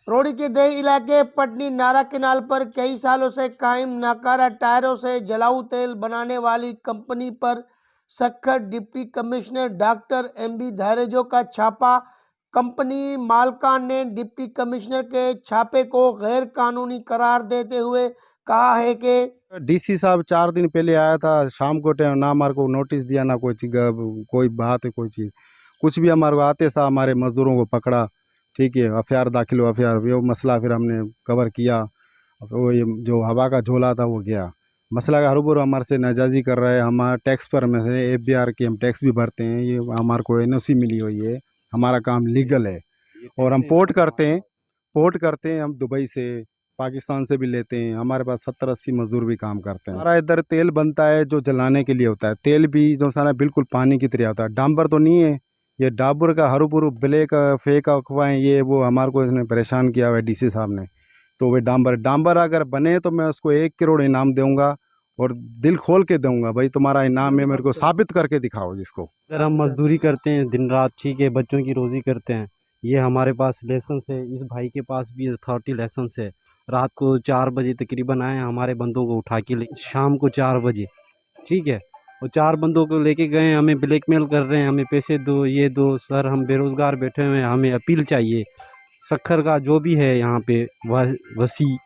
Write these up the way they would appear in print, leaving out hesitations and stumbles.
रोहड़ी के देह इलाके पटनी नारा केनाल पर कई सालों से कायम नाकारा टायरों से जलाऊ तेल बनाने वाली कंपनी पर Sukkur deputy commissioner doctor MB Dharejo का छापा। कंपनी मालकान ने डिप्टी कमिश्नर के छापे को गैर कानूनी करार देते हुए कहा है कि डीसी साहब 4 दिन पहले आया था, शाम को टाइम ना हमारे को नोटिस दिया ना कोई बात है कोई चीज़ कुछ भी। हमारे को आते सा हमारे मजदूरों को पकड़ा, ठीक है, एफआईआर दाखिल हुआ, एफआईआर वो मसला फिर हमने कवर किया। तो ये जो हवा का झोला था वो गया। मसला का हरूबुरु हमारे से नाजायज़ी कर रहे हैं। हम टैक्स पर में से एफबीआर की हम टैक्स भी भरते हैं। ये हमारे को एनओसी मिली हुई है, हमारा काम लीगल है। और हम पोर्ट करते हैं हम दुबई से, पाकिस्तान से भी लेते हैं। हमारे पास 70-80 मजदूर भी काम करते हैं। हमारा इधर तेल बनता है जो जलाने के लिए होता है। तेल भी जो सारा बिल्कुल पानी की तरह होता है, डांबर तो नहीं है। ये डाबर का हरूपुरु ब्लैक फेक अफवाहें ये वो हमारे को इसने परेशान किया हुआ है डीसी साहब ने। तो वे डांबर अगर बने तो मैं उसको 1 करोड़ इनाम दूंगा और दिल खोल के दूंगा। भाई तुम्हारा इनाम है, मेरे को साबित करके दिखाओ जिसको। अगर हम मजदूरी करते हैं दिन रात, ठीक है, बच्चों की रोज़ी करते हैं, ये हमारे पास लाइसेंस है, इस भाई के पास भी अथॉरिटी लाइसेंस है। रात को 4 बजे तकरीबन आए हमारे बंदों को उठा के ले, शाम को 4 बजे, ठीक है, और 4 बंदों को लेके गए, हमें ब्लैकमेल कर रहे हैं, हमें पैसे दो, ये दो। सर हम बेरोज़गार बैठे हुए हैं, हमें अपील चाहिए। सक्खर का जो भी है यहाँ पे वसी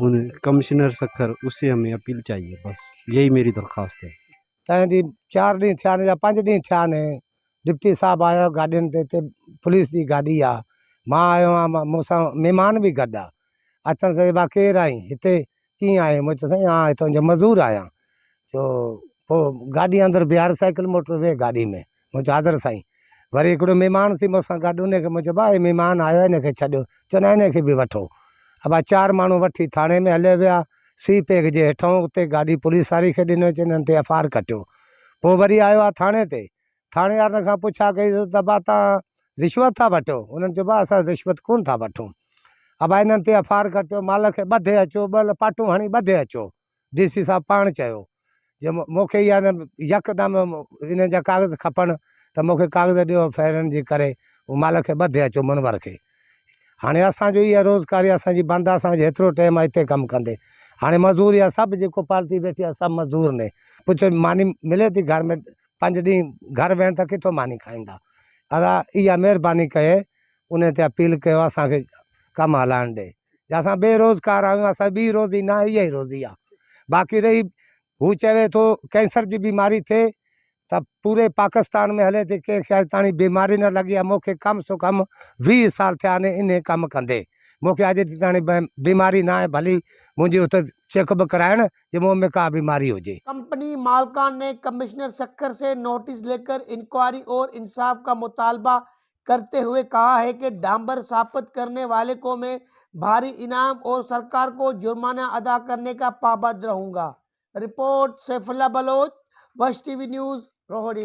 उन कमिश्नर सक्खर, उससे हमें अपील चाहिए, बस यही मेरी दरख्वास्त है। तैं 4 ॾींहं थिया आहिनि या 5 ॾींहं थिया आहिनि, डिप्टी साहब आयो गाॾियुनि ते हिते पुलिस जी गाॾी आहे। मां आयो आहियां, मूंसां महिमान बि गॾु आहे। अचण ते भाउ केरु आई हिते, कीअं आहीं? मूं चयो साईं हा हितां जो मज़दूर आहियां। जो पोइ गाॾी अंदरि बीहारे साइकिल मोटर वेह गाॾी में। मूं चयो हाज़िर साईं। वरी हिकिड़ो महिमान सी मूंसां गॾु, उनखे मूं चयो भाउ हे महिमान आयो आहे, हिनखे छॾियो। चयो न हिनखे बि वठो। अब 4 माण्हू वठी थाणे में हले विया। सी पैक जे हेठां उते गाॾी पुलिस वारी खे ॾिनो, चई हिननि ते एफआईआर कटियो। पोइ वरी आयो आहे थाणे ते, थाणे वारनि खां पुछा कई त भाउ तव्हां रिश्वत था वठो? उन्हनि चयो भाउ असां रिश्वत कोन था वठूं। अब हिननि ते एफआईआर कटियो, माल खे ॿधे अचो, ॿ पाटूं हणी ॿधे अचो। डीसी साहब पाण चयो जे मूंखे इहा यकदमि इन जा कागज़ खपनि त मूंखे कागज़ ॾियो एफआईआरनि जे करे, उहो माल खे ॿधे अचो मुनवर खे। हाणे असांजो इहा रोज़गारी असांजी बंदि आहे, असांजे हेतिरो टाइम आहे हिते कमु कंदे। हाणे मज़दूरी आहे, सभु जेको पार्टी वेठी आहे सभु मज़दूर ने। पुछो मानी मिले थी घर में? 5 ॾींहं घर वेहण त किथां मानी खाईंदा? अदा इहा महिरबानी कये, उन ते अपील कयो असांखे कमु हलाइण ॾे। असां बेरोज़गार आहियूं, असां ॿी रोज़ी न इहा ई रोज़ी आहे। बाक़ी रही हू चवे थो कैंसर जी बीमारी थिए त पूरे पाकिस्तान में हले थी, कंहिंखे अॼु ताईं बीमारी न लॻी आहे। मूंखे कम से कम 20 साल थिया आहिनि इन कमु कंदे, मूंखे अॼु ताईं बीमारी न आहे। भली मुंहिंजी उते चेकअप कराइण जे मुंह में का बीमारी हो जाए। कंपनी मालकान ने कमिश्नर सक्खर से नोटिस लेकर इंक्वायरी और इंसाफ का मुतालबा करते हुए कहा है कि डांबर साबित करने वाले को मैं भारी इनाम और सरकार को जुर्माना अदा करने का पाबंद रहूंगा। रिपोर्ट सैफुल्लाह बलोच, वश टीवी न्यूज़, रोहड़ी।